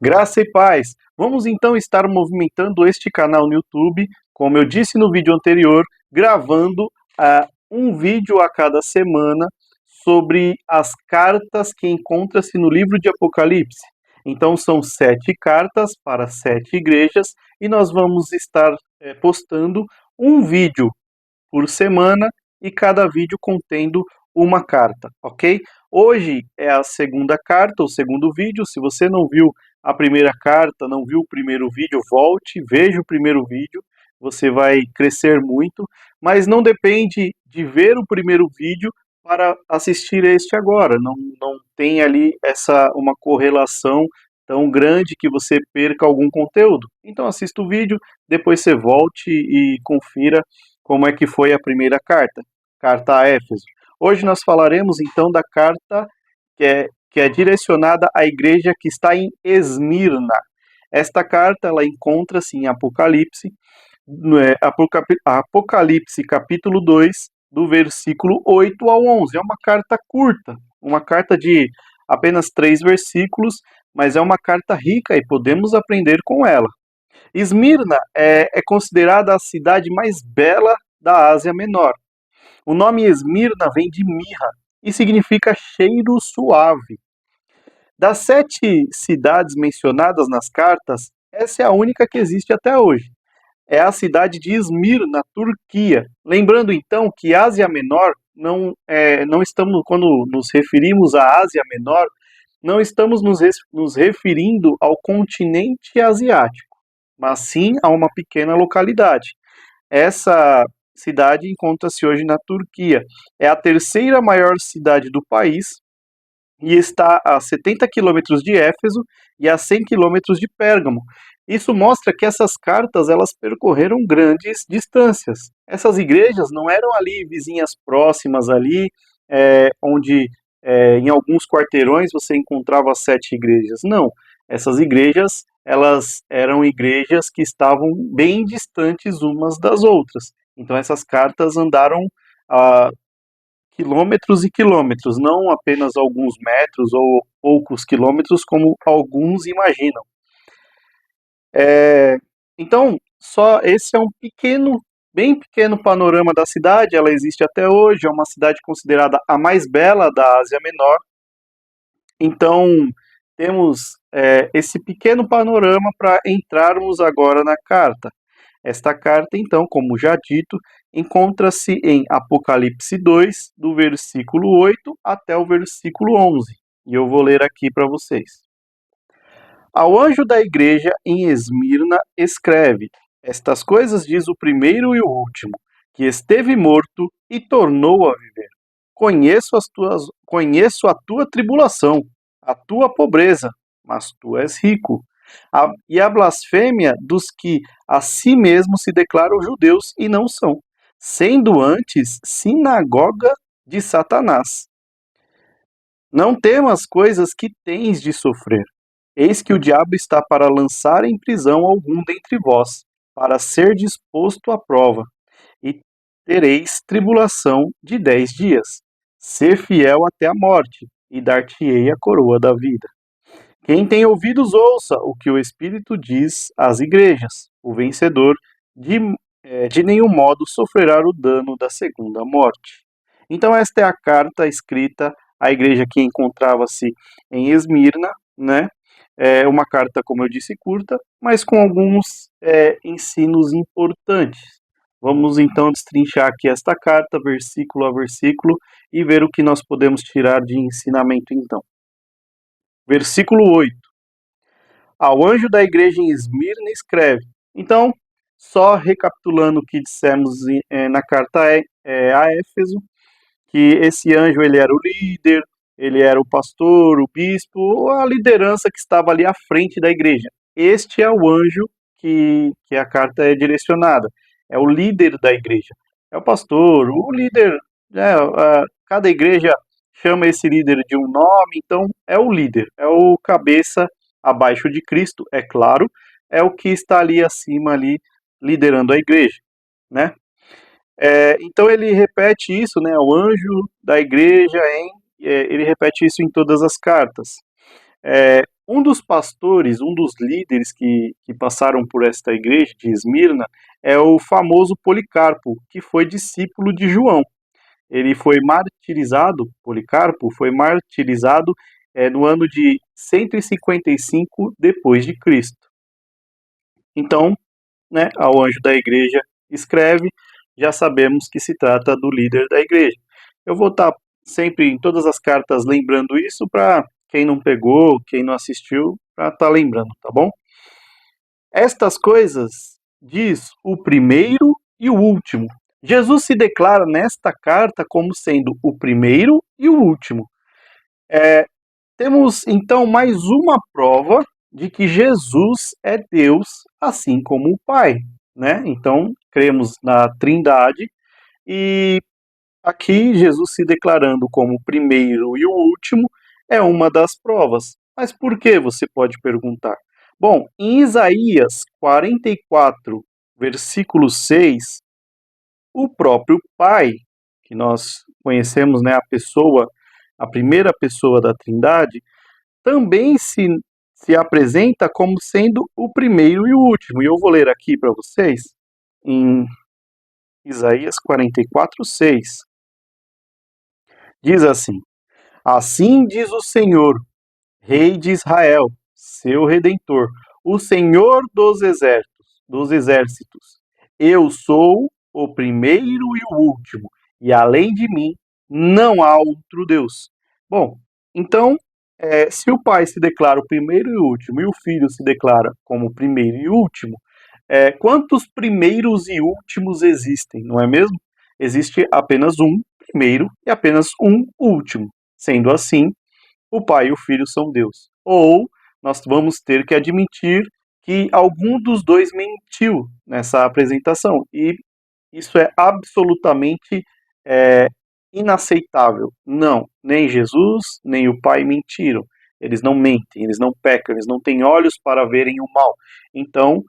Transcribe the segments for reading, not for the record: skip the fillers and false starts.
Graça e paz. Vamos então estar movimentando este canal no YouTube, como eu disse no vídeo anterior, gravando um vídeo a cada semana sobre as cartas que encontra-se no livro de Apocalipse. Então são 7 cartas para 7 igrejas e nós vamos estar postando um vídeo por semana e cada vídeo contendo uma carta, ok? Hoje é a segunda carta, o segundo vídeo. Se você não viu a primeira carta, não viu o primeiro vídeo, volte, veja o primeiro vídeo, você vai crescer muito, mas não depende de ver o primeiro vídeo para assistir este agora. Não tem ali uma correlação tão grande que você perca algum conteúdo. Então assista o vídeo, depois você volte e confira como é que foi a primeira carta, carta a Éfeso. Hoje nós falaremos então da carta que é direcionada à igreja que está em Esmirna. Esta carta ela encontra-se em Apocalipse, Apocalipse capítulo 2, do versículo 8 ao 11. É uma carta curta, uma carta de apenas 3 versículos, mas é uma carta rica e podemos aprender com ela. Esmirna é considerada a cidade mais bela da Ásia Menor. O nome Esmirna vem de mirra e significa cheiro suave. Das 7 cidades mencionadas nas cartas, essa é a única que existe até hoje. É a cidade de Izmir, na Turquia. Lembrando então que Ásia Menor não estamos, quando nos referimos à Ásia Menor, não estamos nos referindo ao continente asiático, mas sim a uma pequena localidade. Essa cidade encontra-se hoje na Turquia. É a terceira maior cidade do país e está a 70 quilômetros de Éfeso e a 100 quilômetros de Pérgamo. Isso mostra que essas cartas elas percorreram grandes distâncias. Essas igrejas não eram ali vizinhas próximas ali, onde em alguns quarteirões você encontrava 7 igrejas. Não, essas igrejas elas eram igrejas que estavam bem distantes umas das outras. Então essas cartas andaram a quilômetros e quilômetros, não apenas alguns metros ou poucos quilômetros, como alguns imaginam. Então, só esse é um bem pequeno panorama da cidade. Ela existe até hoje, é uma cidade considerada a mais bela da Ásia Menor. Então, temos esse pequeno panorama para entrarmos agora na carta. Esta carta, então, como já dito, encontra-se em Apocalipse 2, do versículo 8 até o versículo 11. E eu vou ler aqui para vocês. Ao anjo da igreja em Esmirna escreve: Estas coisas diz o primeiro e o último, que esteve morto e tornou a viver. Conheço a tua tribulação, a tua pobreza, mas tu és rico. E a blasfêmia dos que a si mesmos se declaram judeus e não são, sendo antes sinagoga de Satanás. Não temas coisas que tens de sofrer. Eis que o diabo está para lançar em prisão algum dentre vós, para ser disposto à prova, e tereis tribulação de 10 dias. Ser fiel até a morte, e dar-te-ei a coroa da vida. Quem tem ouvidos, ouça o que o Espírito diz às igrejas. O vencedor de nenhum modo sofrerá o dano da segunda morte. Então, esta é a carta escrita à igreja que encontrava-se em Esmirna, né? É uma carta, como eu disse, curta, mas com alguns ensinos importantes. Vamos então destrinchar aqui esta carta, versículo a versículo, e ver o que nós podemos tirar de ensinamento então. Versículo 8. Ao anjo da igreja em Esmirna escreve. Então, só recapitulando o que dissemos na carta a Éfeso, que esse anjo ele era o líder, ele era o pastor, o bispo, a liderança que estava ali à frente da igreja. Este é o anjo que a carta é direcionada, é o líder da igreja, é o pastor, o líder, cada igreja chama esse líder de um nome, então é o líder, é o cabeça abaixo de Cristo, é claro, é o que está ali acima, ali, liderando a igreja, né? Então ele repete isso, né? O anjo da igreja ele repete isso em todas as cartas. Um dos pastores, um dos líderes que passaram por esta igreja de Esmirna é o famoso Policarpo, que foi discípulo de João. Ele foi martirizado, Policarpo foi martirizado no ano de 155 depois de Cristo. Então, né, ao anjo da igreja escreve, já sabemos que se trata do líder da igreja. Eu vou estar sempre em todas as cartas lembrando isso para quem não pegou, quem não assistiu, para estar lembrando, tá bom? Estas coisas diz o primeiro e o último. Jesus se declara nesta carta como sendo o primeiro e o último. Temos então mais uma prova de que Jesus é Deus, assim como o Pai, né? Então, cremos na Trindade e aqui Jesus se declarando como o primeiro e o último é uma das provas. Mas por que, você pode perguntar? Bom, em Isaías 44, versículo 6, o próprio Pai, que nós conhecemos, né, a primeira pessoa da Trindade, também se apresenta como sendo o primeiro e o último. E eu vou ler aqui para vocês, em Isaías 44, 6. Diz assim: Assim diz o Senhor, Rei de Israel, seu Redentor, o Senhor dos exércitos. Eu sou o primeiro e o último, e além de mim não há outro Deus. Bom, então, se o Pai se declara o primeiro e o último, e o Filho se declara como o primeiro e o último, quantos primeiros e últimos existem, não é mesmo? Existe apenas um primeiro e apenas um último. Sendo assim, o Pai e o Filho são Deus. Ou nós vamos ter que admitir que algum dos dois mentiu nessa apresentação. E isso é absolutamente é, inaceitável. Não, nem Jesus, nem o Pai mentiram. Eles não mentem, eles não pecam, eles não têm olhos para verem o mal. Então,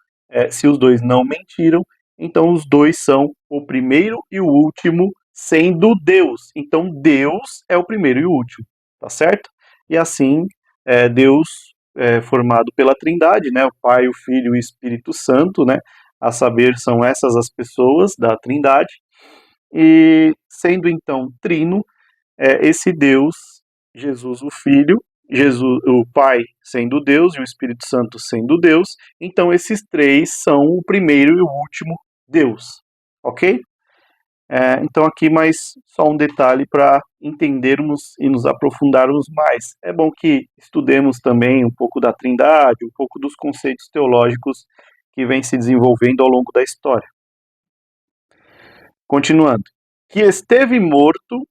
se os dois não mentiram, então os dois são o primeiro e o último, sendo Deus. Então, Deus é o primeiro e o último, tá certo? E assim, Deus, formado pela Trindade, né, o Pai, o Filho e o Espírito Santo, né, a saber, são essas as pessoas da Trindade, e sendo então trino, esse Deus, Jesus o Filho, Jesus, o Pai sendo Deus e o Espírito Santo sendo Deus, então esses três são o primeiro e o último Deus, ok? Então aqui mais só um detalhe para entendermos e nos aprofundarmos mais. É bom que estudemos também um pouco da Trindade, um pouco dos conceitos teológicos que vêm se desenvolvendo ao longo da história. Continuando. Que esteve morto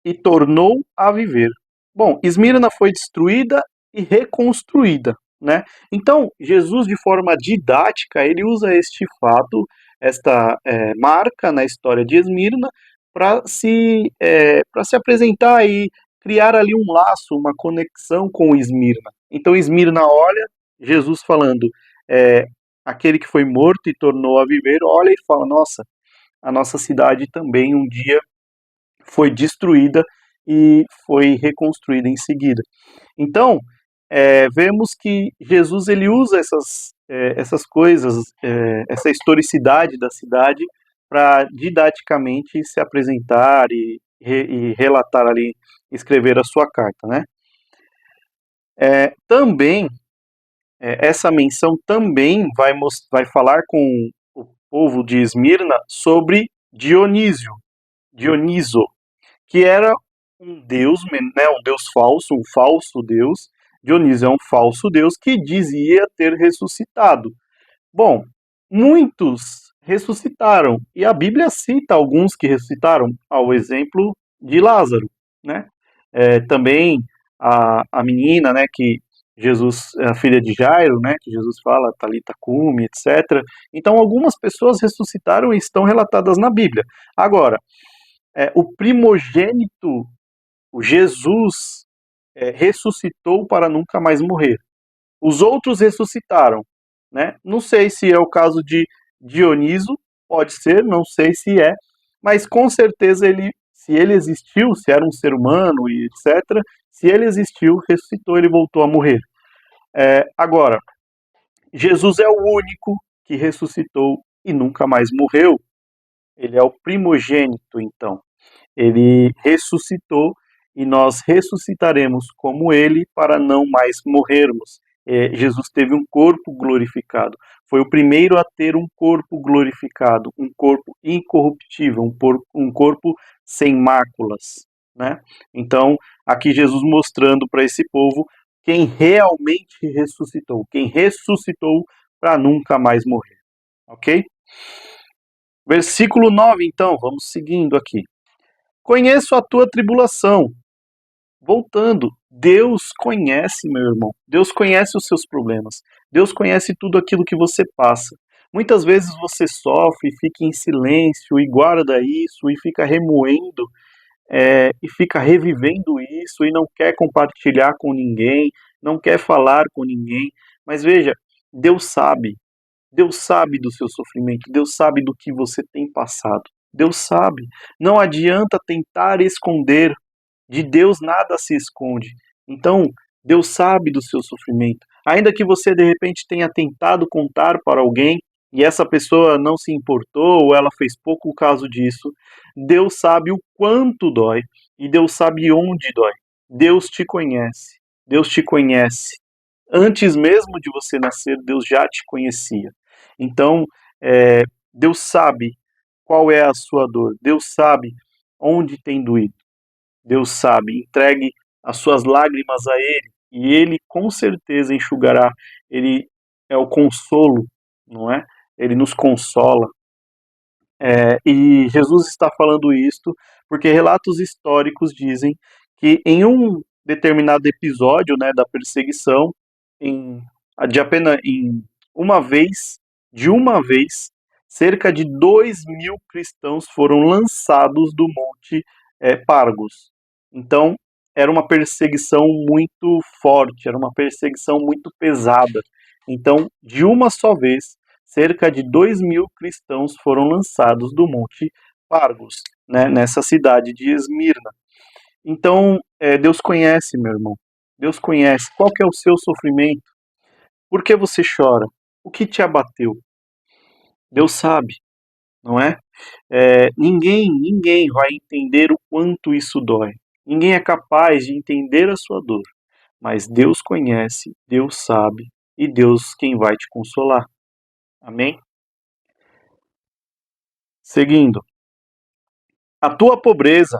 e tornou a viver. Bom, Esmirna foi destruída e reconstruída, né? Então, Jesus, de forma didática, ele usa este fato, esta marca na história de Esmirna, para se apresentar e criar ali um laço, uma conexão com Esmirna. Então, Esmirna olha, Jesus falando, aquele que foi morto e tornou a viver, olha e fala, nossa, a nossa cidade também um dia foi destruída e foi reconstruída em seguida. Então, vemos que Jesus ele usa essas coisas, essa historicidade da cidade para didaticamente se apresentar e relatar ali, escrever a sua carta, né? Também, essa menção também vai falar com o povo de Esmirna sobre Dioniso, que era um deus, né, um deus falso, um falso deus. Dionísio é um falso deus que dizia ter ressuscitado. Bom, muitos ressuscitaram, e a Bíblia cita alguns que ressuscitaram, ao exemplo de Lázaro, né? Também a menina, né, que Jesus, a filha de Jairo, né, que Jesus fala, Talita cumi, etc. Então, algumas pessoas ressuscitaram e estão relatadas na Bíblia. Agora, o primogênito, o Jesus, ressuscitou para nunca mais morrer. Os outros ressuscitaram, né? Não sei se é o caso de Dioniso, pode ser, não sei se é, mas com certeza se ele existiu, se era um ser humano e etc., se ele existiu, ressuscitou, ele voltou a morrer. Agora, Jesus é o único que ressuscitou e nunca mais morreu. Ele é o primogênito, então. Ele ressuscitou e nós ressuscitaremos como ele para não mais morrermos. Jesus teve um corpo glorificado. Foi o primeiro a ter um corpo glorificado, um corpo incorruptível, um corpo sem máculas, né? Então, aqui Jesus mostrando para esse povo quem realmente ressuscitou, quem ressuscitou para nunca mais morrer, ok? Versículo 9, então, vamos seguindo aqui. Conheço a tua tribulação. Voltando, Deus conhece, meu irmão. Deus conhece os seus problemas. Deus conhece tudo aquilo que você passa. Muitas vezes você sofre, fica em silêncio e guarda isso e fica remoendo e fica revivendo isso e não quer compartilhar com ninguém, não quer falar com ninguém. Mas veja, Deus sabe. Deus sabe do seu sofrimento. Deus sabe do que você tem passado. Deus sabe. Não adianta tentar esconder. De Deus nada se esconde. Então, Deus sabe do seu sofrimento. Ainda que você de repente tenha tentado contar para alguém e essa pessoa não se importou ou ela fez pouco caso disso, Deus sabe o quanto dói e Deus sabe onde dói. Deus te conhece. Deus te conhece. Antes mesmo de você nascer, Deus já te conhecia. Então, Deus sabe qual é a sua dor. Deus sabe onde tem doído. Deus sabe, entregue as suas lágrimas a Ele e Ele com certeza enxugará. Ele é o consolo, não é? Ele nos consola. E Jesus está falando isto porque relatos históricos dizem que em um determinado episódio, né, da perseguição, em, de apenas em uma vez, de uma vez, cerca de 2.000 cristãos foram lançados do Monte Pargos. Então, era uma perseguição muito forte, era uma perseguição muito pesada. Então, de uma só vez, cerca de 2.000 cristãos foram lançados do Monte Pargos, né, nessa cidade de Esmirna. Então, Deus conhece, meu irmão. Deus conhece. Qual que é o seu sofrimento? Por que você chora? O que te abateu? Deus sabe, não é? Ninguém vai entender o quanto isso dói. Ninguém é capaz de entender a sua dor. Mas Deus conhece, Deus sabe e Deus quem vai te consolar. Amém? Seguindo. A tua pobreza,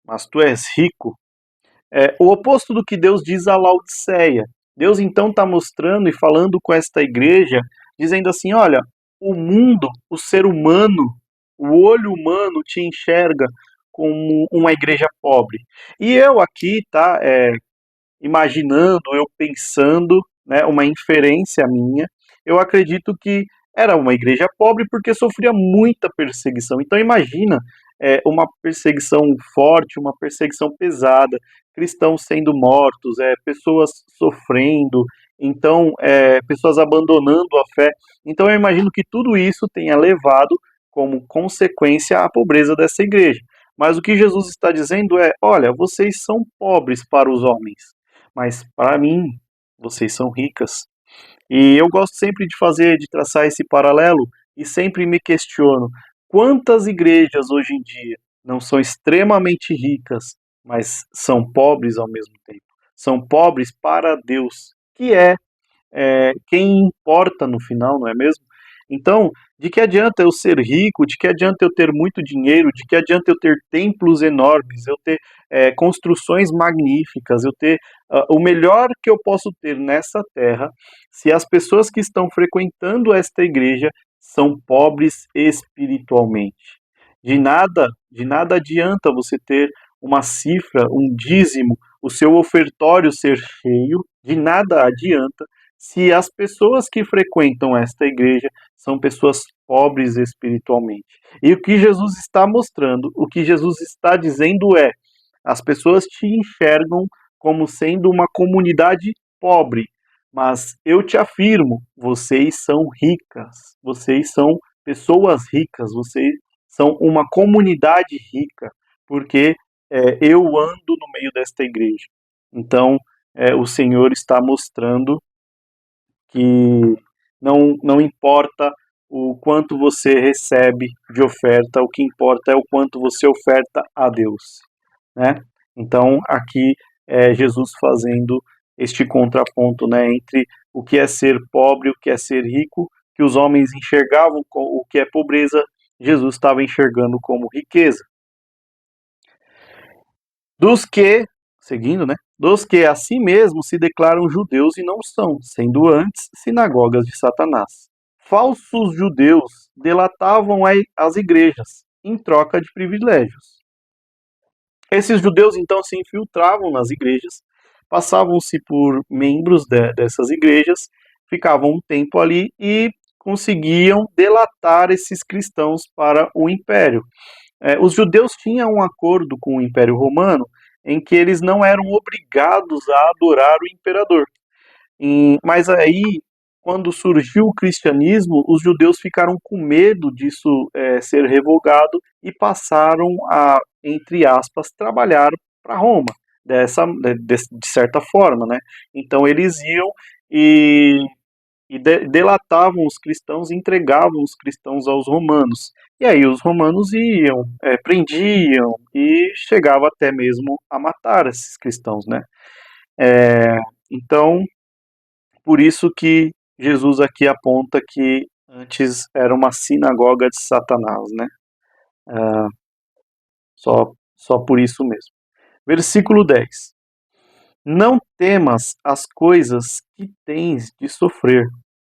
mas tu és rico, é o oposto do que Deus diz a Laodiceia. Deus então está mostrando e falando com esta igreja, dizendo assim: olha, o mundo, o ser humano, o olho humano te enxerga como uma igreja pobre. E eu aqui, tá, imaginando, eu pensando, né, uma inferência minha, eu acredito que era uma igreja pobre porque sofria muita perseguição. Então imagina uma perseguição forte, uma perseguição pesada, cristãos sendo mortos, pessoas sofrendo, então pessoas abandonando a fé. Então eu imagino que tudo isso tenha levado como consequência a pobreza dessa igreja. Mas o que Jesus está dizendo é: olha, vocês são pobres para os homens, mas para mim vocês são ricas. E eu gosto sempre de traçar esse paralelo e sempre me questiono quantas igrejas hoje em dia não são extremamente ricas, mas são pobres ao mesmo tempo. São pobres para Deus, que é quem importa no final, não é mesmo? Então, de que adianta eu ser rico, de que adianta eu ter muito dinheiro, de que adianta eu ter templos enormes, eu ter construções magníficas, eu ter o melhor que eu posso ter nessa terra, se as pessoas que estão frequentando esta igreja são pobres espiritualmente. De nada adianta você ter uma cifra, um dízimo, o seu ofertório ser cheio, de nada adianta se as pessoas que frequentam esta igreja são pessoas pobres espiritualmente. E o que Jesus está mostrando, o que Jesus está dizendo é: as pessoas te enxergam como sendo uma comunidade pobre, mas eu te afirmo, vocês são ricas, vocês são pessoas ricas, vocês são uma comunidade rica, porque eu ando no meio desta igreja. Então, o Senhor está mostrando que não importa o quanto você recebe de oferta, o que importa é o quanto você oferta a Deus, né? Então, aqui é Jesus fazendo este contraponto, né, entre o que é ser pobre e o que é ser rico, que os homens enxergavam o que é pobreza, Jesus estava enxergando como riqueza. Dos que, seguindo, né, dos que a si mesmos se declaram judeus e não são, sendo antes sinagogas de Satanás. Falsos judeus delatavam as igrejas em troca de privilégios. Esses judeus então se infiltravam nas igrejas, passavam-se por membros dessas igrejas, ficavam um tempo ali e conseguiam delatar esses cristãos para o império. Os judeus tinham um acordo com o Império Romano em que eles não eram obrigados a adorar o imperador. Mas aí, quando surgiu o cristianismo, os judeus ficaram com medo disso ser revogado e passaram a, entre aspas, trabalhar para Roma, de certa forma, né? Então eles iam e delatavam os cristãos, entregavam os cristãos aos romanos. E aí os romanos iam, prendiam e chegava até mesmo a matar esses cristãos, né? Então, por isso que Jesus aqui aponta que antes era uma sinagoga de Satanás, né? Só por isso mesmo. Versículo 10. Não temas as coisas que tens de sofrer.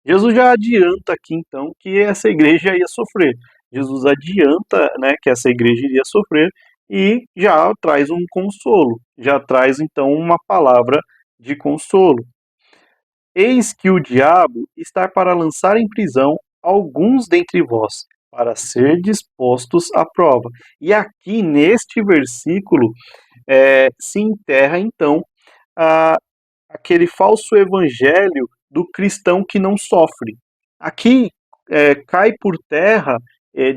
Jesus já adianta aqui então que essa igreja ia sofrer. Jesus adianta, né, que essa igreja iria sofrer e já traz um consolo, já traz então uma palavra de consolo. Eis que o diabo está para lançar em prisão alguns dentre vós, para ser dispostos à prova. E aqui neste versículo se enterra então a, aquele falso evangelho do cristão que não sofre. Aqui cai por terra,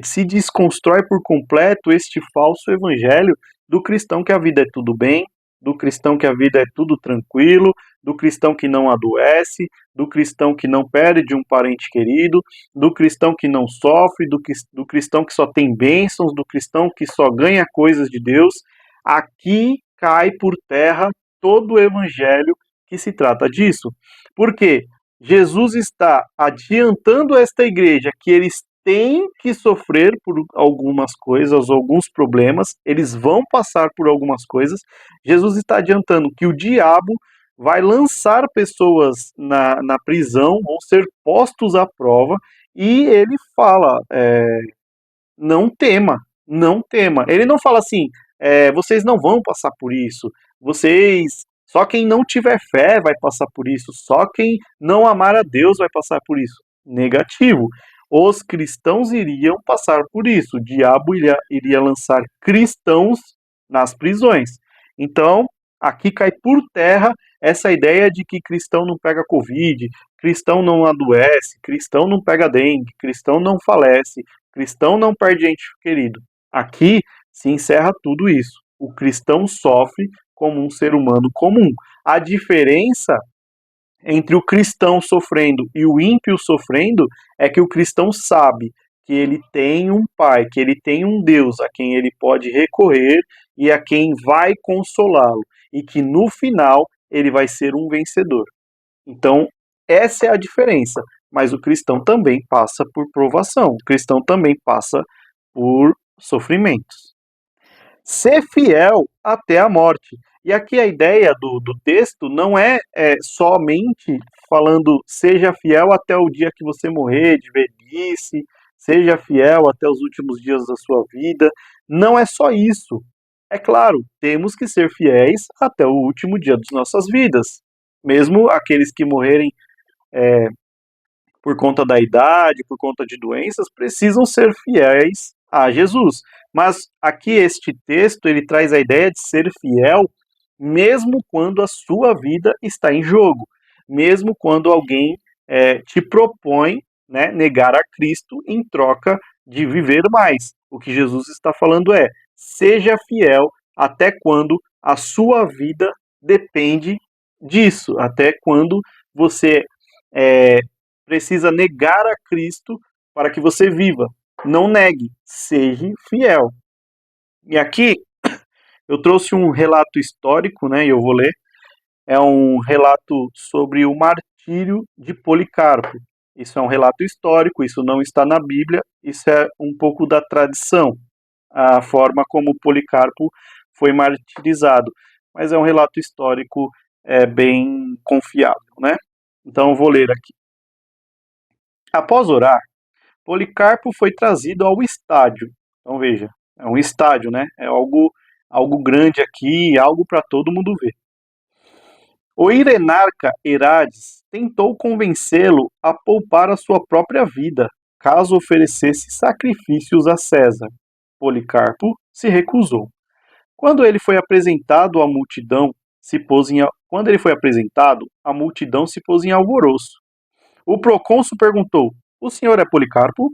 se desconstrói por completo este falso evangelho do cristão que a vida é tudo bem, do cristão que a vida é tudo tranquilo, do cristão que não adoece, do cristão que não perde um parente querido, do cristão que não sofre, do cristão que só tem bênçãos, do cristão que só ganha coisas de Deus. Aqui cai por terra todo o evangelho que se trata disso. Porque Jesus está adiantando esta igreja que eles têm que sofrer por algumas coisas, alguns problemas, eles vão passar por algumas coisas. Jesus está adiantando que o diabo vai lançar pessoas na prisão, vão ser postos à prova, e ele fala, não tema, não tema. Ele não fala assim, vocês não vão passar por isso, só quem não tiver fé vai passar por isso, só quem não amar a Deus vai passar por isso. Negativo. Os cristãos iriam passar por isso, o diabo iria lançar cristãos nas prisões. Então, aqui cai por terra essa ideia de que cristão não pega Covid, cristão não adoece, cristão não pega dengue, cristão não falece, cristão não perde ente querido. Aqui se encerra tudo isso. O cristão sofre como um ser humano comum. A diferença entre o cristão sofrendo e o ímpio sofrendo é que o cristão sabe que ele tem um pai, que ele tem um Deus a quem ele pode recorrer e a quem vai consolá-lo, e que no final ele vai ser um vencedor. Então, essa é a diferença. Mas o cristão também passa por provação, o cristão também passa por sofrimentos. Ser fiel até a morte. E aqui a ideia do texto não é somente falando seja fiel até o dia que você morrer de velhice, seja fiel até os últimos dias da sua vida. Não é só isso. É claro, temos que ser fiéis até o último dia das nossas vidas. Mesmo aqueles que morrerem por conta da idade, por conta de doenças, precisam ser fiéis a Jesus. Mas aqui este texto, ele traz a ideia de ser fiel mesmo quando a sua vida está em jogo, mesmo quando alguém te propõe, né, negar a Cristo em troca de viver mais. O que Jesus está falando é, seja fiel até quando a sua vida depende disso, até quando você precisa negar a Cristo para que você viva. Não negue, seja fiel. E aqui eu trouxe um relato histórico, né? E eu vou ler. É um relato sobre o martírio de Policarpo. Isso é um relato histórico, isso não está na Bíblia, isso é um pouco da tradição, a forma como Policarpo foi martirizado. Mas é um relato histórico bem confiável, né? Então eu vou ler aqui. Após orar, Policarpo foi trazido ao estádio. Então veja, é um estádio, né? É algo grande aqui, algo para todo mundo ver. O Irenarca Herades tentou convencê-lo a poupar a sua própria vida, caso oferecesse sacrifícios a César. Policarpo se recusou. Quando ele foi apresentado à multidão, Quando ele foi apresentado, a multidão se pôs em alvoroço. O procônsul perguntou: "O senhor é Policarpo?"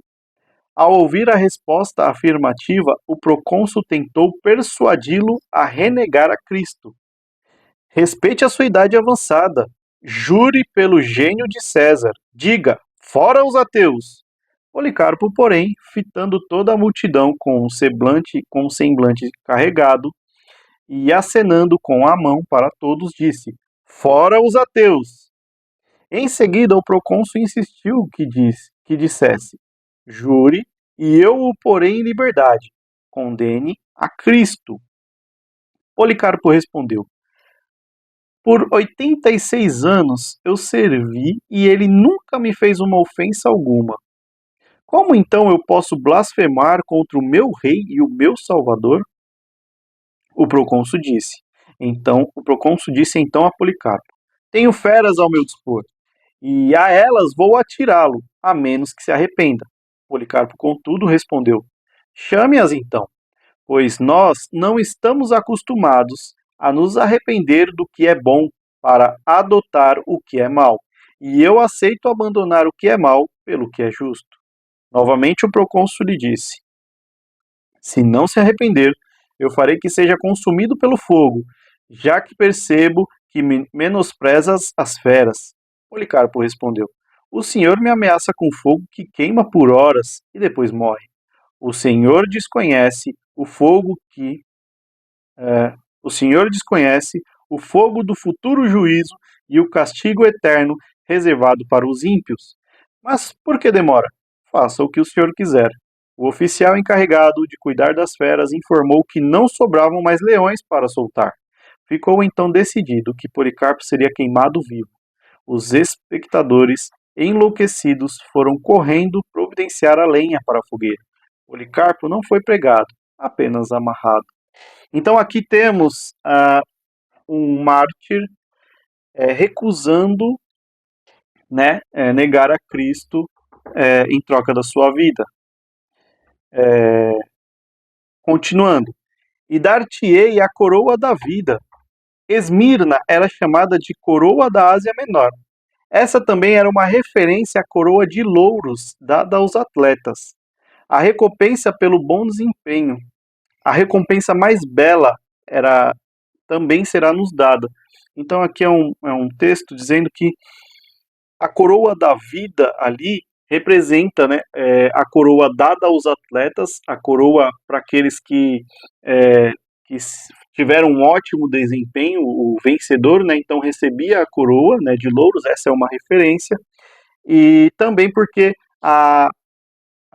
Ao ouvir a resposta afirmativa, o procônsul tentou persuadi-lo a renegar a Cristo. Respeite a sua idade avançada. Jure pelo gênio de César. Diga: fora os ateus. Policarpo, porém, fitando toda a multidão com um semblante carregado e acenando com a mão para todos, disse: fora os ateus. Em seguida, o procônsul insistiu que dissesse: jure, e eu o porei em liberdade. Condene a Cristo. Policarpo respondeu: por 86 anos eu servi e ele nunca me fez uma ofensa alguma. Como então eu posso blasfemar contra o meu rei e o meu salvador? O procônsul disse. O procônsul disse então a Policarpo: tenho feras ao meu dispor, e a elas vou atirá-lo, a menos que se arrependa. Policarpo, contudo, respondeu: chame-as então, pois nós não estamos acostumados a nos arrepender do que é bom para adotar o que é mal, e eu aceito abandonar o que é mal pelo que é justo. Novamente o procônsul lhe disse: se não se arrepender, eu farei que seja consumido pelo fogo, já que percebo que menosprezas as feras. Policarpo respondeu: o senhor me ameaça com fogo que queima por horas e depois morre. O Senhor desconhece o fogo que o Senhor desconhece o fogo do futuro juízo e o castigo eterno reservado para os ímpios. Mas por que demora? Faça o que o Senhor quiser. O oficial encarregado de cuidar das feras informou que não sobravam mais leões para soltar. Ficou então decidido que Policarpo seria queimado vivo. Os espectadores, enlouquecidos, foram correndo providenciar a lenha para a fogueira. Policarpo não foi pregado, apenas amarrado. Então aqui temos um mártir recusando, né, negar a Cristo em troca da sua vida. Continuando. E dar-te-ei a coroa da vida. Esmirna era chamada de coroa da Ásia Menor. Essa também era uma referência à coroa de louros dada aos atletas. A recompensa pelo bom desempenho. A recompensa mais bela também será nos dada. Então aqui é um texto dizendo que a coroa da vida ali representa, né, a coroa dada aos atletas, a coroa para aqueles que tiveram um ótimo desempenho, o vencedor, né, então recebia a coroa, né, de louros, essa é uma referência, e também porque a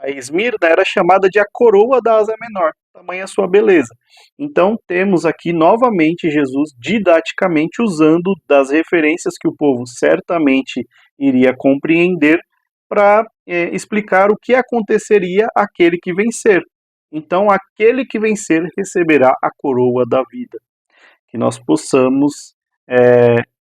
Esmirna era chamada de a coroa da asa menor, tamanha sua beleza. Então temos aqui novamente Jesus didaticamente usando das referências que o povo certamente iria compreender para explicar o que aconteceria àquele que vencer. Então aquele que vencer receberá a coroa da vida. Que nós possamos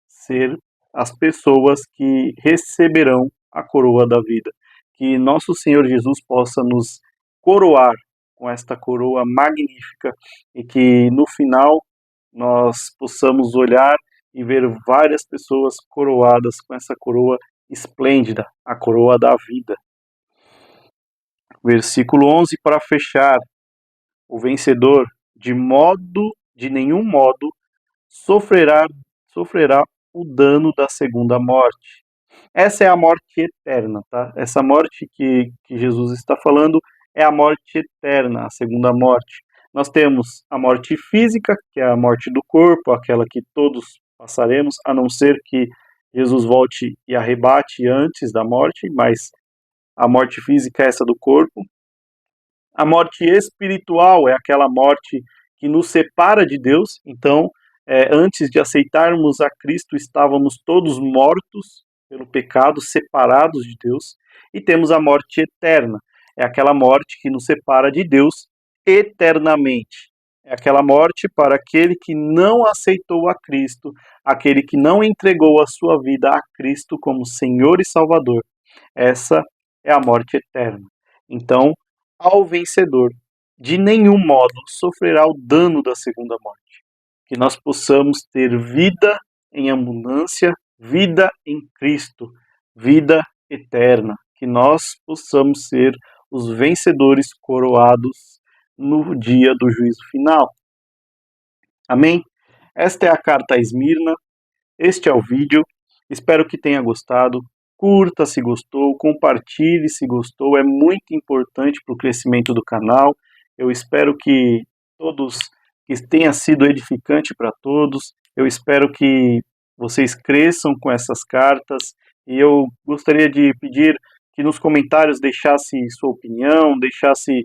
ser as pessoas que receberão a coroa da vida. Que nosso Senhor Jesus possa nos coroar com esta coroa magnífica e que no final nós possamos olhar e ver várias pessoas coroadas com essa coroa esplêndida, a coroa da vida. Versículo 11 para fechar. O vencedor, de nenhum modo, sofrerá o dano da segunda morte. Essa é a morte eterna, tá? Essa morte que Jesus está falando é a morte eterna, a segunda morte. Nós temos a morte física, que é a morte do corpo, aquela que todos passaremos, a não ser que Jesus volte e arrebate antes da morte, mas a morte física é essa do corpo. A morte espiritual é aquela morte que nos separa de Deus. Então, antes de aceitarmos a Cristo, estávamos todos mortos pelo pecado, separados de Deus. E temos a morte eterna. É aquela morte que nos separa de Deus eternamente. É aquela morte para aquele que não aceitou a Cristo, aquele que não entregou a sua vida a Cristo como Senhor e Salvador. Essa é a morte eterna. Então, ao vencedor, de nenhum modo sofrerá o dano da segunda morte. Que nós possamos ter vida em abundância, vida em Cristo, vida eterna. Que nós possamos ser os vencedores coroados no dia do juízo final. Amém? Esta é a carta a Esmirna. Este é o vídeo, espero que tenha gostado. Curta se gostou, compartilhe se gostou, é muito importante para o crescimento do canal. Eu espero que todos, que tenha sido edificante para todos. Eu espero que vocês cresçam com essas cartas e eu gostaria de pedir que nos comentários deixasse sua opinião, deixasse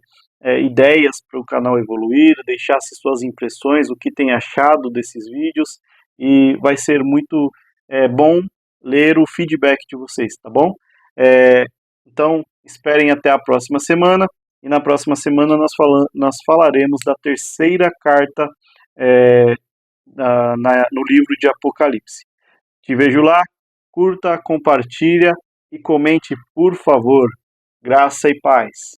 ideias para o canal evoluir, deixasse suas impressões, o que tem achado desses vídeos e vai ser muito bom ler o feedback de vocês, tá bom? Então, esperem até a próxima semana, e na próxima semana nós falaremos da terceira carta no livro de Apocalipse. Te vejo lá, curta, compartilha e comente, por favor. Graça e paz.